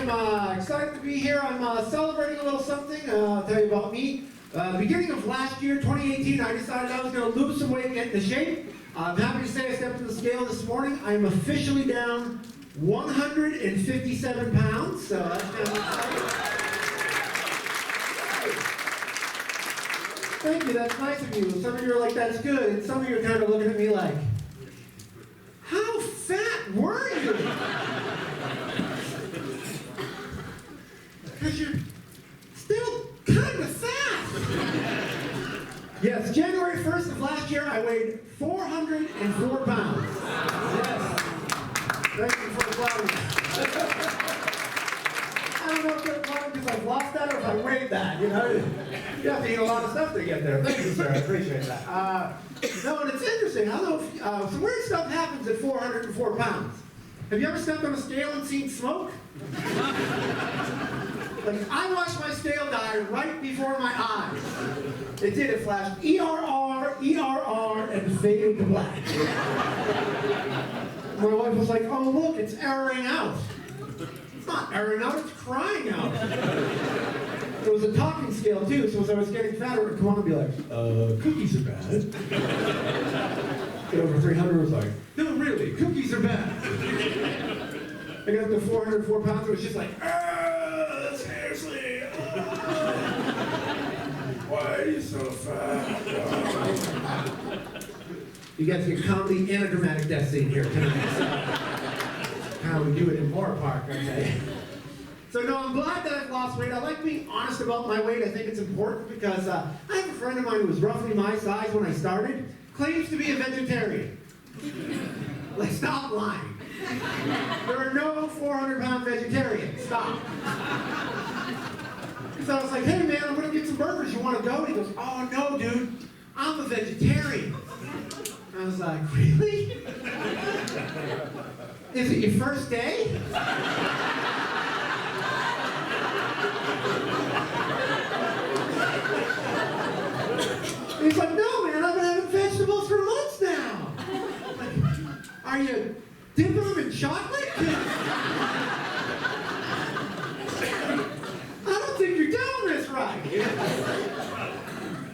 I'm excited to be here. I'm celebrating a little something. I'll tell you about me. Beginning of last year, 2018, I decided I was going to lose some weight, get into shape. I'm happy to say I stepped on the scale this morning. I'm officially down 157 pounds, so that's kind of exciting. Thank you, that's nice of you. Some of you are like, that's good, and some of you are kind of looking at me like, how fat were you? Because you're still kind of fat. Yes, January 1st of last year, I weighed 404 pounds. Yes. Thank you for applauding. I don't know if they're applauding because I've lost that or if I weighed that, you know? You have to eat a lot of stuff to get there. Thank you, sir. I appreciate that. No, and it's interesting. I don't know if, some weird stuff happens at 404 pounds. Have you ever stepped on a scale and seen smoke? Like, I watched my scale die right before my eyes. It did. It flashed ERR, ERR, and faded to black. My wife was like, oh, look, it's erroring out. It's not erroring out, it's crying out. It was a talking scale, too, so as I was getting fatter, it would come on and be like, cookies are bad. Get over 300, it was like, no, really, cookies are bad. I got up to 404 pounds, it was just like, seriously, why are you so fat? You guys get comedy and a dramatic death scene here tonight. How we do it in Moorpark, okay? So no, I'm glad that I've lost weight. I like being honest about my weight. I think it's important because I have a friend of mine who was roughly my size when I started, claims to be a vegetarian. Like, stop lying. There are no 400-pound vegetarians. Stop. So I was like, hey man, I'm gonna get some burgers. You wanna go? And he goes, oh no, dude, I'm a vegetarian. I was like, really? Is it your first day? He's like, no man, I've been having vegetables for months now. Like, are you dipping them in chocolate? I don't think you're doing this right.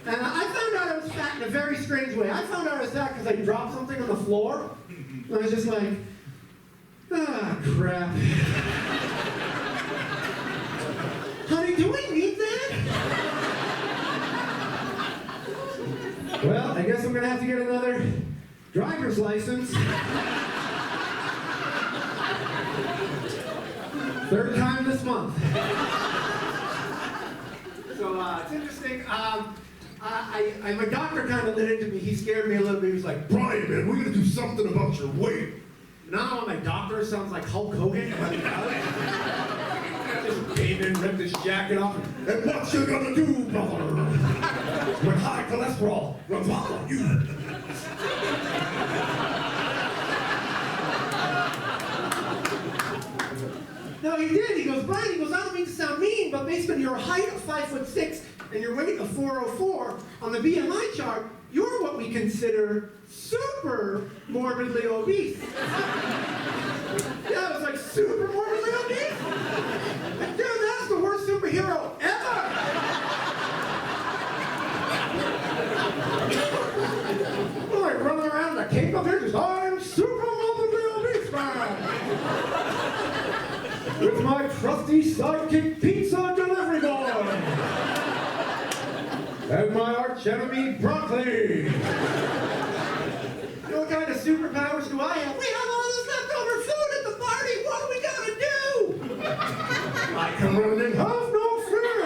And I found out I was fat in a very strange way. I found out I was fat because I dropped something on the floor. And I was just like, ah, crap. Honey, do we need that? Well, I guess I'm going to have to get another driver's license. Third time this month. So it's interesting. My doctor kind of lit into me. He scared me a little bit. He was like, Brian, man, we're going to do something about your weight. Now my doctor sounds like Hulk Hogan. Just came in, ripped his jacket off. And what you gonna do, brother? With high cholesterol, will follow you. No, he did. He goes, Brian, he goes, I don't mean to sound mean, but based on your height of 5'6" and your weight of 404 on the BMI chart, you're what we consider super morbidly obese. Yeah, I was like, super morbidly obese? Like, dude, that's the worst superhero ever! I'm like running around in a cape up here, just, I'm super morbidly obese, man! With my trusty sidekick pizza delivery boy! And my arch enemy, broccoli! What kind of superpowers do I have? We have all this leftover food at the party! What are we gonna do? I can run and have no fear!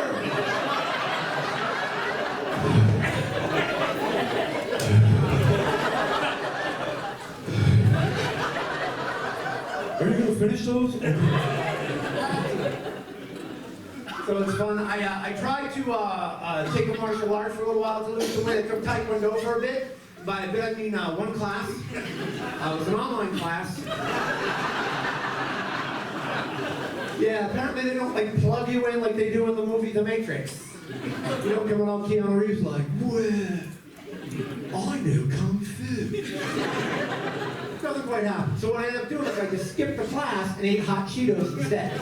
Are you gonna finish those? So it's fun. I tried to take a martial art for a little while to lose some weight. I took Taekwondo for a bit. By a bit, I mean one class. It was an online class. Yeah, apparently they don't like plug you in like they do in the movie The Matrix. You don't come along Keanu Reeves like, well, I know Kung Fu. Doesn't quite happen. So what I ended up doing is I just skipped the class and ate hot Cheetos instead.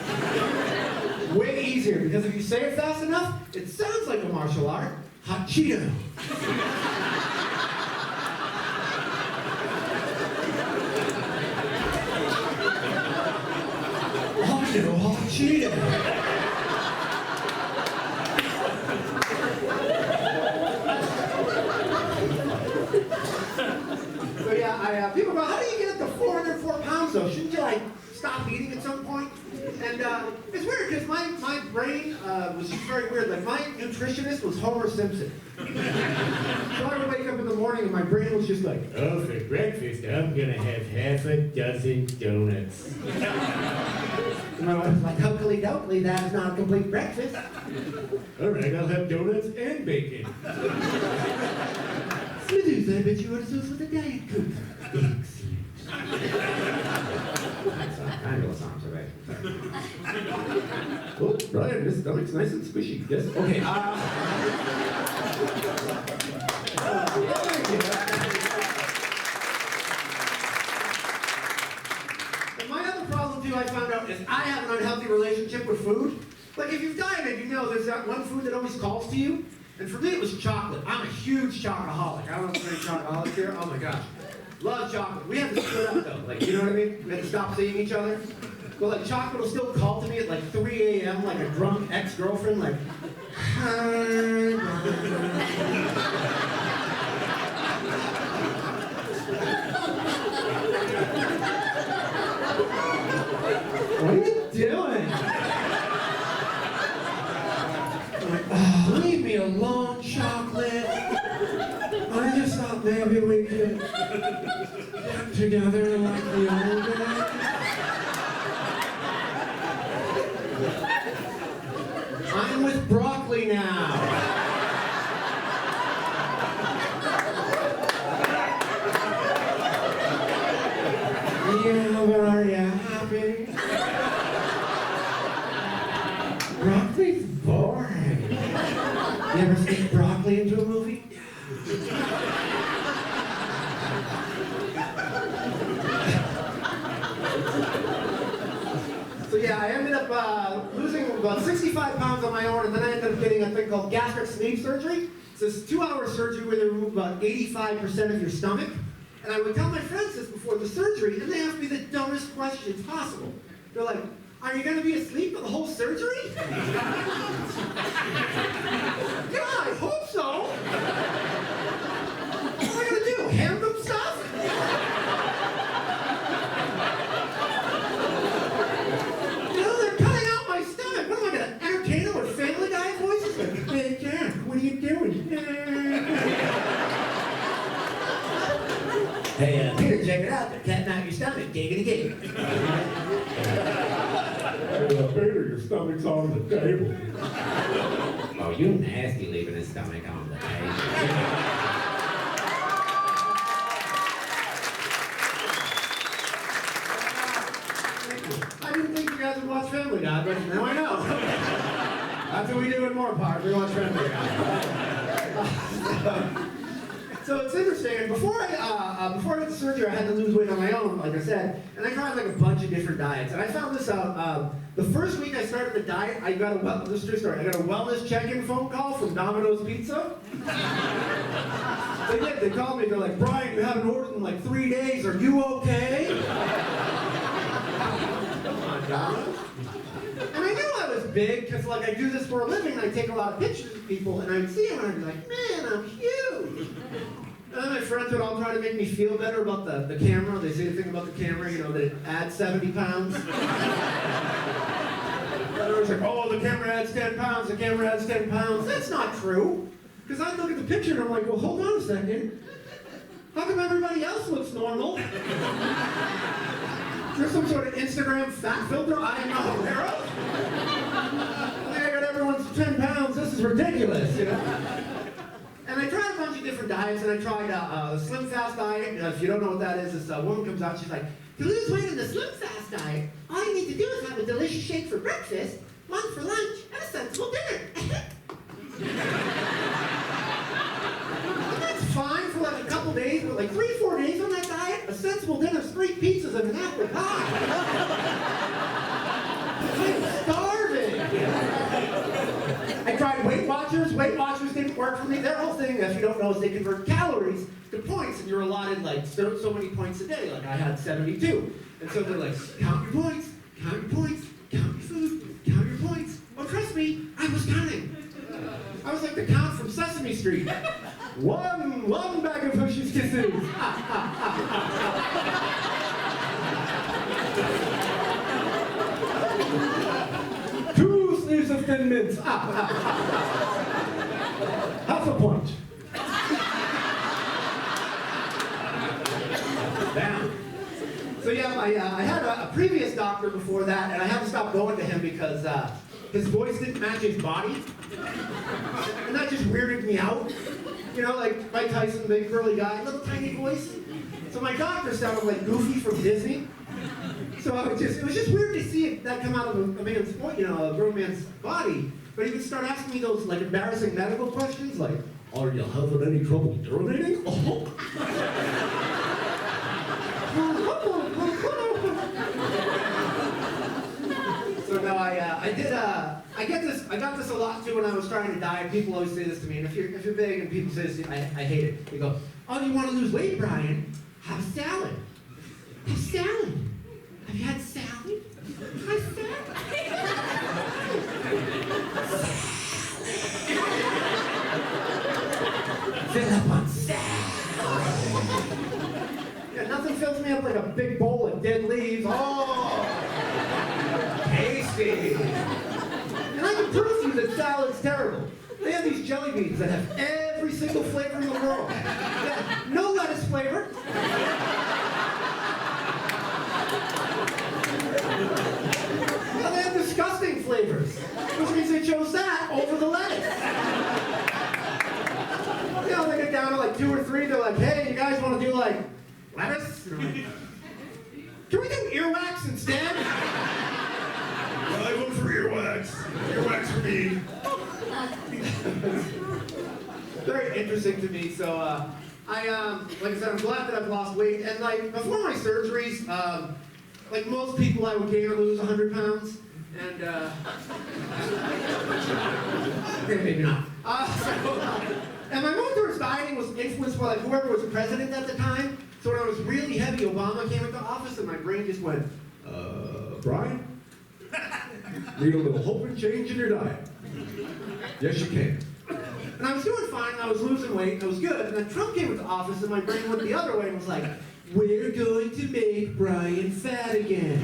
Way easier, because if you say it fast enough, it sounds like a martial art. Hot Cheeto. Hot Cheeto. So yeah, people go, how do you get up to 404 pounds though? Shouldn't you like stop eating at some point? And it's weird because my brain was just very weird. Like my nutritionist was Homer Simpson. So I would wake up in the morning and my brain was just like, oh, for breakfast I'm gonna have half a dozen donuts. And my wife was like, hokey dokey, that is not a complete breakfast. All right, I'll have donuts and bacon. Smithers, I bet you want to sauce with a Diet Coke. Excellent. I know what songs are right. Oh, Brian, this stomach's nice and squishy. Yes? Okay, and my other problem, too, I found out, is I have an unhealthy relationship with food. Like, if you've dieted, you know there's that one food that always calls to you. And for me, it was chocolate. I'm a huge chocoholic. I don't know if there's any chocoholics here. Oh my gosh. Love chocolate. We have to split up though. Like, you know what I mean? We have to stop seeing each other. But like, chocolate will still call to me at like 3 a.m. like a drunk ex-girlfriend, like, hi. What are you doing? Oh, leave me alone, chocolate. I just thought maybe we could get together like the old days. I'm with broccoli now. Yeah, but are you happy? Broccoli's boring. You ever sneak broccoli into a movie? So yeah, I ended up losing about 65 pounds on my own, and then I ended up getting a thing called gastric sleeve surgery. It's this 2-hour surgery where they remove about 85% of your stomach. And I would tell my friends this before the surgery, and they asked me the dumbest questions possible. They're like, are you going to be asleep for the whole surgery? Yeah, I hope so. What am I going to do, hand them stuff? You know, they're cutting out my stomach. What am I going to entertain them with Family Guy voices? Like, hey, Jack, what are you doing? Hey, Peter, check it out. They're cutting out your stomach. Giggity gig. Peter, your stomach's on the table. Oh, you nasty leaving his stomach on the table. I didn't think you guys would watch Family Guy, but now I know. That's what we do in Moorpark. We watch Family Guy. So it's interesting. Before I got the surgery, I had to lose weight on my own, like I said, and I tried like a bunch of different diets. And I found this out. The first week I started the diet, I got this is a true story. I got a wellness check-in phone call from Domino's Pizza. They did. They called me. They're like, Brian, you haven't ordered in like 3 days. Are you okay? Come on, Domino's. And I knew I was big because like I do this for a living and I take a lot of pictures of people and I would see them and I'd be like, man, I'm huge. And then my friends would all try to make me feel better about the camera. They say the thing about the camera, you know, that it adds 70 pounds. Everyone's like, oh, the camera adds 10 pounds, the camera adds 10 pounds. That's not true. Because I look at the picture and I'm like, well, hold on a second. How come everybody else looks normal? Is there some sort of Instagram fat filter I am not aware of? I think I got everyone's 10 pounds. This is ridiculous, you know? And I tried a bunch of different diets, and I tried a Slim Fast diet. If you don't know what that is, this woman comes out, she's like, to lose weight in the Slim Fast diet, all you need to do is have a delicious shake for breakfast, one for lunch, and a sensible dinner. And that's fine for like a couple days, but like 3-4 days on that diet, a sensible dinner is 3 pizzas and an apple pie. I'm starving. Weight Watchers didn't work for me. Their whole thing, if you don't know, is they convert calories to points, and you're allotted like so many points a day. Like I had 72. And so they're like, count your points, count your points, count your food, count your points. Well, trust me, I was counting. I was like the Count from Sesame Street. One bag of Hershey's Kisses. Two sleeves of Thin Mints. Half a point. Down. So yeah, I had a previous doctor before that, and I had to stop going to him because his voice didn't match his body. And that just weirded me out. You know, like Mike Tyson, big curly guy, little tiny voice. So my doctor sounded like Goofy from Disney. So it was just weird to see that come out of a man's, you know, a grown man's body. But he would start asking me those like embarrassing medical questions, like, "Are you having any trouble urinating?" Oh. So no, I got this a lot too when I was trying to diet. People always say this to me, and if you're big and people say this, I hate it. They go, "Oh, you want to lose weight, Brian? Have salad. Have salad. Have you had salad? Have salad." Fill up on salad. Yeah, nothing fills me up like a big bowl of dead leaves. Oh, tasty. And I can prove to you that salad's terrible. They have these jelly beans that have every single flavor in the world. Yeah, no lettuce flavor. And they have disgusting flavors, which means they chose that over the lettuce. You know, they get down to like 2 or 3, they're like, "Hey, you guys want to do like lettuce? Can we do earwax instead?" I vote for earwax. Earwax for me. Very interesting to me. So like I said, I'm glad that I've lost weight. And like before my surgeries, like most people, I would gain or lose 100 pounds. And okay, maybe not. And my move towards dieting was influenced by like whoever was president at the time. So when I was really heavy, Obama came into office, and my brain just went, Brian? Need a little hope and change in your diet. Yes, you can. and I was doing fine, and I was losing weight, and it was good. And then Trump came into office, and my brain went the other way and was like, "We're going to make Brian fat again."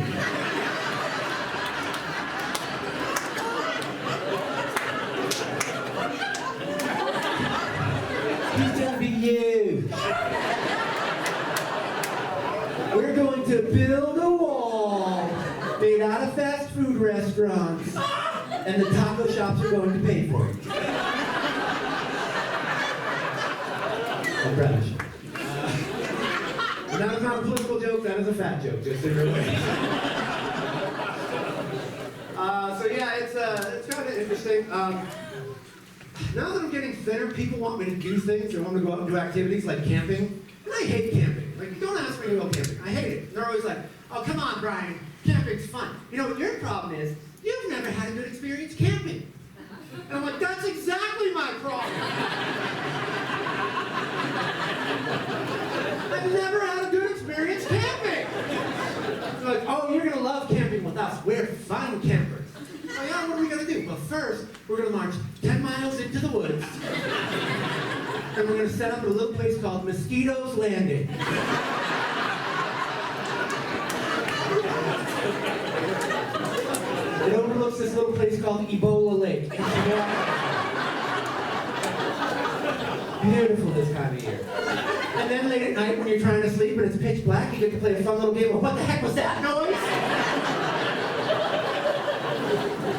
He's gonna be huge. We're going to build a wall made out of fast food restaurants, and the taco shops are going to pay for it. I'm proud of you. That is not a political joke, that is a fat joke, just in your way. So yeah, it's kind of interesting. Now that I'm getting thinner, people want me to do things. They want me to go out and do activities like camping. And I hate camping. Like, don't ask me to go camping. I hate it. And they're always like, "Oh, come on, Brian. Camping's fun." You know what your problem is? You've never had a good experience camping. And I'm like, that's exactly my problem. I've never had a good experience camping. They're like, "Oh, you're going to love camping with us. We're fun campers." Oh yeah, what are we going to do? Well, first, we're going to march 10 miles into the woods. And we're going to set up at a little place called Mosquitoes Landing. It overlooks this little place called Ebola Lake. Beautiful this time of year. And then late at night when you're trying to sleep and it's pitch black, you get to play a fun little game of, "What the heck was that noise?"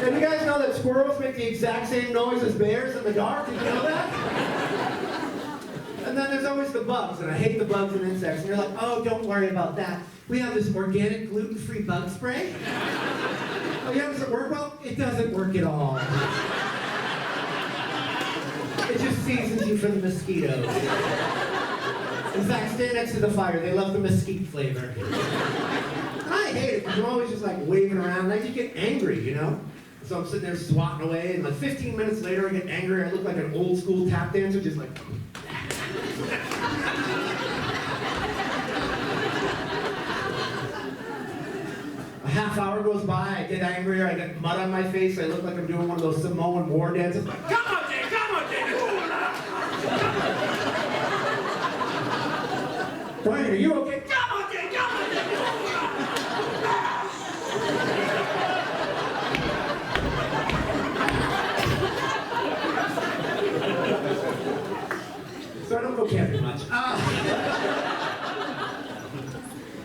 And you guys know that squirrels make the exact same noise as bears in the dark? Did you know that? And then there's always the bugs, and I hate the bugs and insects. And you're like, "Oh, don't worry about that. We have this organic gluten-free bug spray." Oh yeah, does it work well? It doesn't work at all. It just seasons you for the mosquitoes. In fact, stand next to the fire. They love the mesquite flavor. And I hate it because I'm always just like waving around, and I just get angry, you know? So I'm sitting there swatting away, and like 15 minutes later, I get angry. I look like an old school tap dancer, just like. A half hour goes by, I get angrier, I get mud on my face, I look like I'm doing one of those Samoan war dances. Like, come on, Dave, come on, Dave! Brian, are you okay? Come on, Dave, come on, Dave! So I don't go camping much.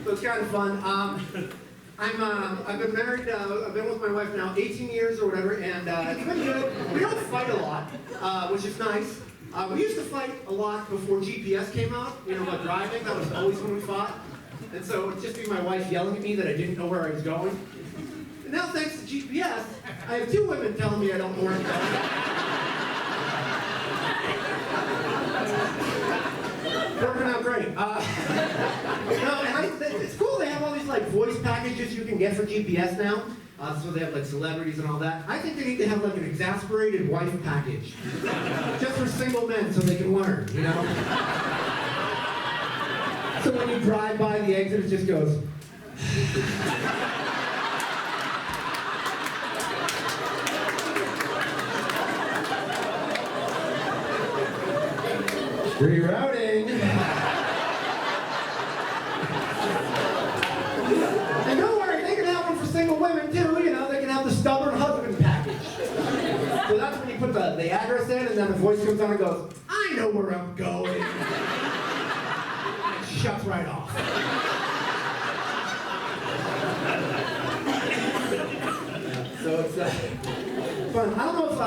So it's kind of fun. I've been married, I've been with my wife now 18 years or whatever, and it's been good. We don't fight a lot, which is nice. We used to fight a lot before GPS came out, you know, about driving. That was always when we fought. And so it would just be my wife yelling at me that I didn't know where I was going. And now, thanks to GPS, I have 2 women telling me I don't know where I'm going. Working out great. It's cool they have all these like voice packages you can get for GPS now. So they have like celebrities and all that. I think they need to have like an exasperated wife package. Just for single men so they can learn, you know? So when you drive by the exit, it just goes. Rerouting. And don't worry, they can have one for single women too, you know, they can have the stubborn husband package. So that's when you put the address in and then the voice comes on and goes, I know where I'm going. And it shuts right off. So it's fun. I don't know if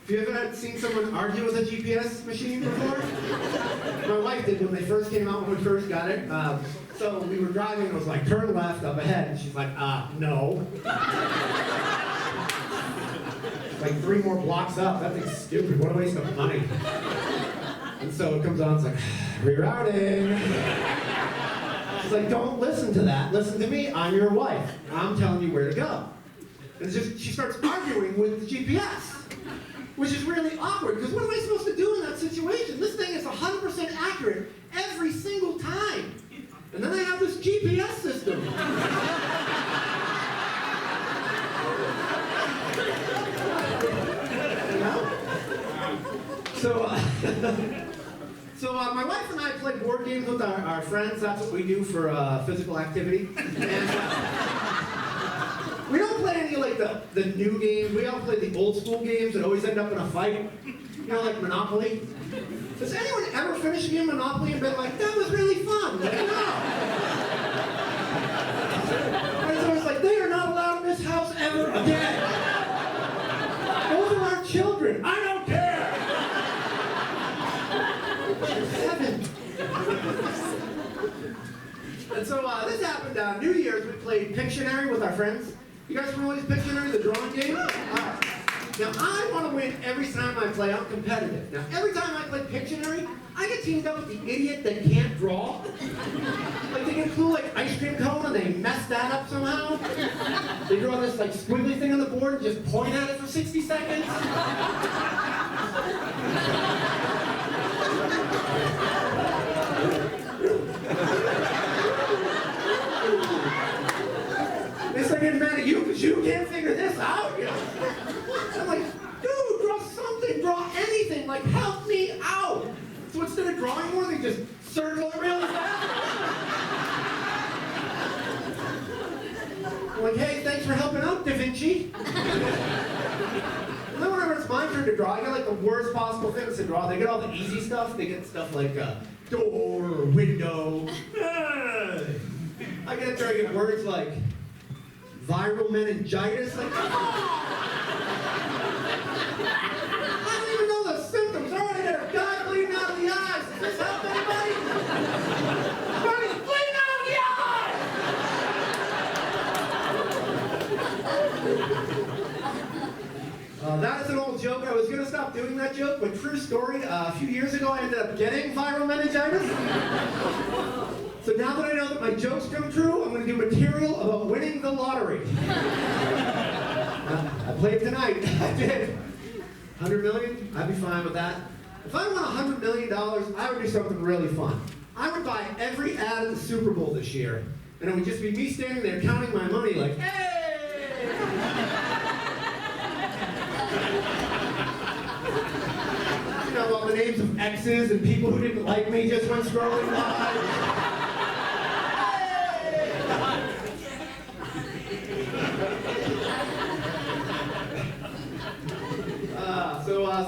have you ever seen someone argue with a GPS machine before? My wife did when they first came out, when we first got it. So we were driving and it was like, turn left up ahead. And she's like, no. Like 3 more blocks up. That thing's stupid. What a waste of money. And so it comes on, it's like, rerouting. She's like, don't listen to that. Listen to me. I'm your wife. I'm telling you where to go. And it's just, she starts arguing with the GPS. Which is really awkward, because what am I supposed to do in that situation? This thing is 100% accurate every single time. And then I have this GPS system. You know? So my wife and I play board games with our friends. That's what we do for physical activity. And, we don't play any like the new games. We all play the old school games that always end up in a fight. You know, like Monopoly. Does anyone ever finish a game of Monopoly and been like, that was really fun? Like, no. And it's always like, they are not allowed in this house ever again. Those are our children. I don't care. Seven. And so this happened New Year's. We played Pictionary with our friends. You guys familiar with Pictionary, the drawing game? All right. Now, I want to win every time I play. I'm competitive. Now, every time I play Pictionary, I get teamed up with the idiot that can't draw. Like, they get a cool, like, ice cream cone, and they mess that up somehow. They draw this, like, squiggly thing on the board and just point at it for 60 seconds. They start getting mad at you because you can't figure this out. You know? I'm like, dude, draw something, draw anything. Like, help me out. So instead of drawing more, they just circle it really fast. I'm like, hey, thanks for helping out, Da Vinci. And then whenever it's my turn to draw, I get like the worst possible things to draw. They get all the easy stuff. They get stuff like door or window. I get there, I get words like viral meningitis. Like, I don't even know the symptoms. All right, there, guy bleeding out of the eyes. Does this help anybody? Buddy's bleeding out of the eye! That is an old joke. I was going to stop doing that joke, but true story. A few years ago, I ended up getting viral meningitis. So now that I know that my jokes come true, I'm going to do material about winning the lottery. played tonight. I did. 100 million? I'd be fine with that. If I won $100 million, I would do something really fun. I would buy every ad of the Super Bowl this year, and it would just be me standing there counting my money like, hey! You know, all the names of exes and people who didn't like me just went scrolling by.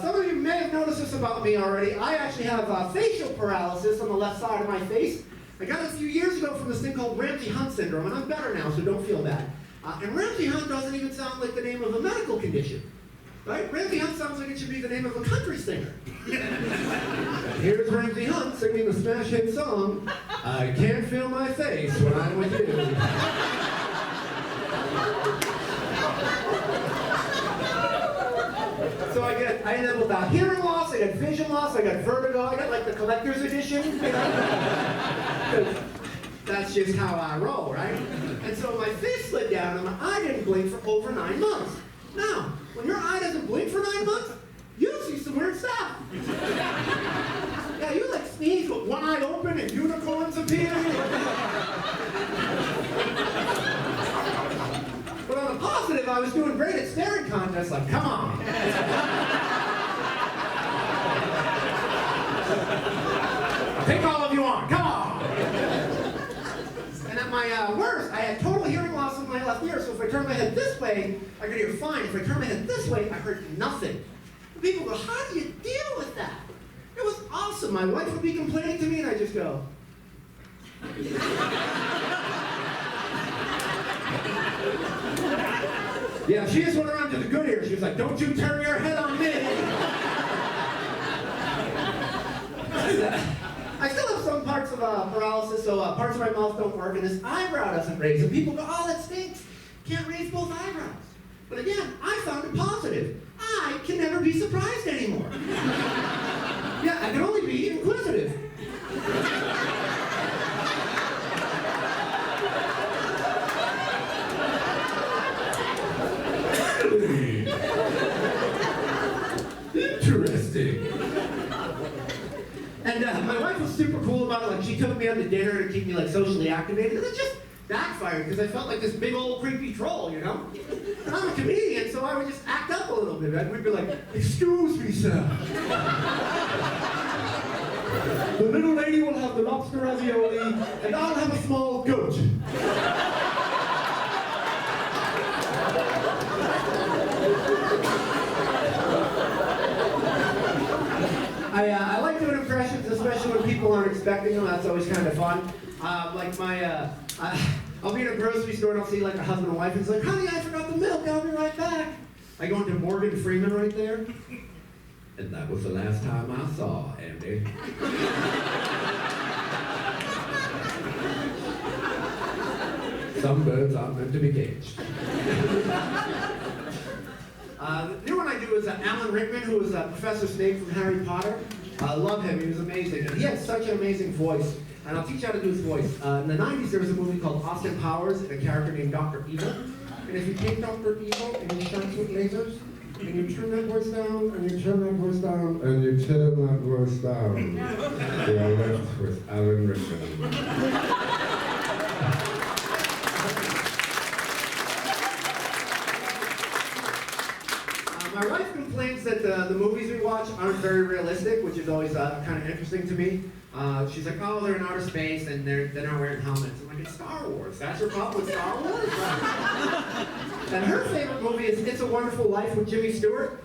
Some of you may have noticed this about me already. I actually have facial paralysis on the left side of my face. I got it a few years ago from this thing called Ramsay-Hunt syndrome, and I'm better now, so don't feel bad. And Ramsay-Hunt doesn't even sound like the name of a medical condition. Right? Ramsay-Hunt sounds like it should be the name of a country singer. Here's Ramsay-Hunt singing the smash hit song, I Can't Feel My Face When I'm With You. So I end up with hearing loss, I got vision loss, I got vertigo, I got like the collector's edition, you know? That's just how I roll, right? And so my face slid down and my eye didn't blink for over 9 months. Now, when your eye doesn't blink for 9 months, you see some weird stuff. Yeah, you like sneeze with one eye open and unicorns appear. But on the positive, I was doing great at staring contests, like, come on. Take all of you on, come on. And at my worst, I had total hearing loss in my left ear, so if I turned my head this way, I could hear fine. If I turned my head this way, I heard nothing. And people go, how do you deal with that? It was awesome. My wife would be complaining to me, and I just go. Yeah, she just went around to the good ear. She was like, don't you turn your head on me. I still have some parts of paralysis, so parts of my mouth don't work, and this eyebrow doesn't raise. And people go, oh, that stinks. Can't raise both eyebrows. But again, I found it positive. I can never be surprised anymore. Yeah, I can only be inquisitive. Interesting. And my wife was super cool about it. Like, she took me out to dinner to keep me like socially activated, and it just backfired because I felt like this big old creepy troll, you know? And I'm a comedian, so I would just act up a little bit. Right? We'd be like, excuse me, sir. The little lady will have the lobster ravioli, and I'll have a small goat. I like doing impressions, especially when people aren't expecting them. That's always kind of fun. I'll be in a grocery store and I'll see like a husband and wife, and it's like, honey, I forgot the milk, I'll be right back. I go into Morgan Freeman right there. And that was the last time I saw Andy. Some birds aren't meant to be caged. The new one I do is Alan Rickman, who was Professor Snape from Harry Potter. I love him, he was amazing. And he had such an amazing voice. And I'll teach you how to do his voice. In the 90s, there was a movie called Austin Powers and a character named Dr. Evil. And if you take Dr. Evil and you shine with lasers, and you turn that voice down, and you turn that voice down, and you turn that voice down, you are left with Alan Rickman. My wife complains that the movies we watch aren't very realistic, which is always kind of interesting to me. She's like, oh, they're in outer space and they're not wearing helmets. I'm like, it's Star Wars. That's your problem with Star Wars? And her favorite movie is It's a Wonderful Life with Jimmy Stewart.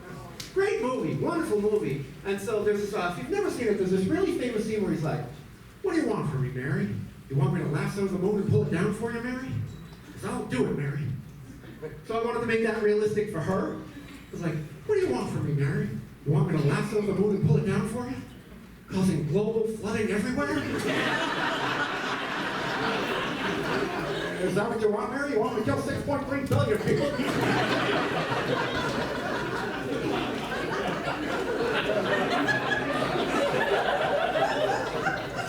Great movie, wonderful movie. And so there's this, if you've never seen it, there's this really famous scene where he's like, what do you want from me, Mary? You want me to lasso the moon and pull it down for you, Mary? Because I'll do it, Mary. So I wanted to make that realistic for her. I was like, what do you want from me, Mary? You want me to lasso the moon and pull it down for you? Causing global flooding everywhere? Is that what you want, Mary? You want me to kill 6.3 billion people?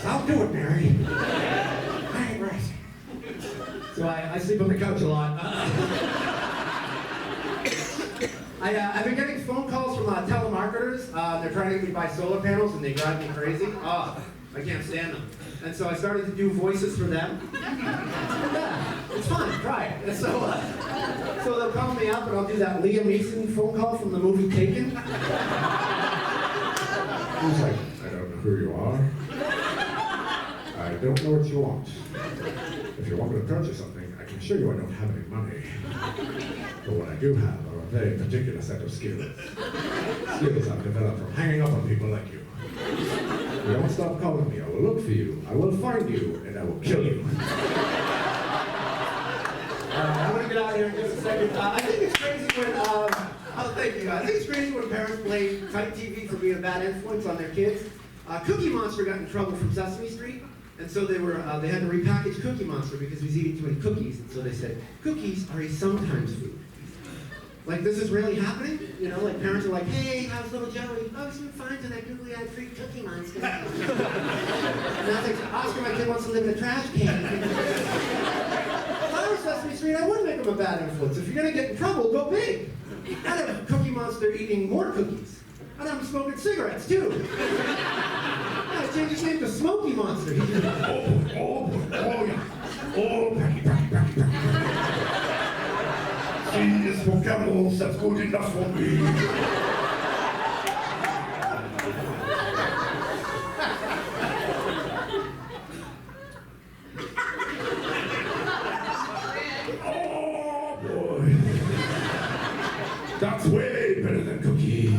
I'll do it, Mary. I ain't resting. So I sleep on the couch a lot. I've been getting phone calls from telemarketers. They're trying to get me to buy solar panels and they drive me crazy. Oh, I can't stand them. And so I started to do voices for them. Yeah, it's fun, try it. And so they'll call me up and I'll do that Liam Neeson phone call from the movie Taken. He's like, I don't know who you are. I don't know what you want. If you want me to purchase something, I can assure you I don't have any money. But what I do have are a very particular set of skills. Skills I've developed from hanging up on people like you. If you don't stop calling me, I will look for you, I will find you, and I will kill you. I'm gonna get out of here in just a second. I think it's crazy when, thank you. I think it's crazy when parents blame Type TV for being a bad influence on their kids. Cookie Monster got in trouble from Sesame Street, and so they had to repackage Cookie Monster because he was eating too many cookies, and so they said, cookies are a sometimes food. Like, this is really happening? You know, like parents are like, hey, how's little Joey? Oh, he's doing fine tonight, googly-eyed freak Cookie Monster. Now it's like, Oscar, my kid wants to live in a trash can. If I were Sesame Street, I would make him a bad influence. If you're gonna get in trouble, go big. I'd have Cookie Monster eating more cookies. I'd have him smoking cigarettes, too. I'd change his name to Smoky Monster. Packy. See, this for camels, that's good enough for me. Oh boy. That's way better than cookie.